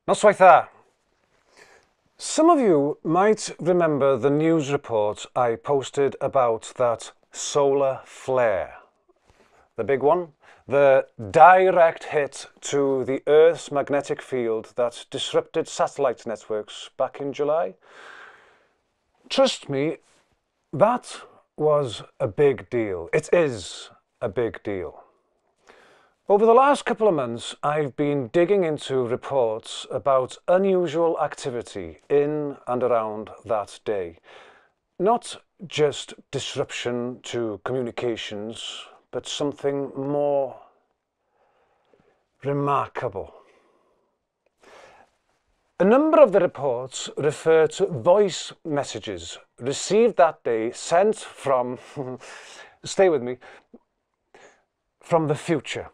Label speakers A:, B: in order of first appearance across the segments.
A: Noswaith dda. Some of you might remember the news report I posted about that solar flare. The big one. The direct hit to the Earth's magnetic field that disrupted satellite networks back in July. Trust me, that was a big deal. It is a big deal. Over the last couple of months, I've been digging into reports about unusual activity in and around that day. Not just disruption to communications, but something more remarkable. A number of the reports refer to voice messages received that day sent from, stay with me, from the future.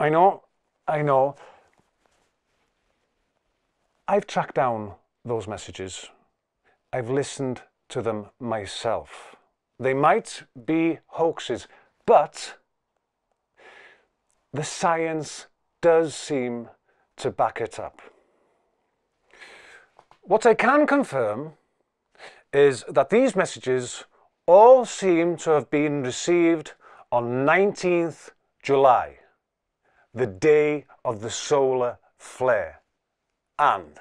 A: I know. I've tracked down those messages. I've listened to them myself. They might be hoaxes, but the science does seem to back it up. What I can confirm is that these messages all seem to have been received on 19th July. The day of the solar flare, and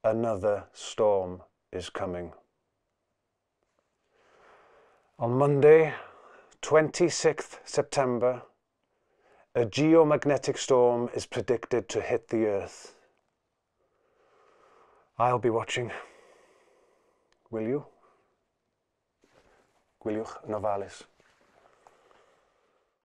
A: another storm is coming. On Monday, 26th September, a geomagnetic storm is predicted to hit the Earth. I'll be watching. Will you? Gwyliwch yn ofalus.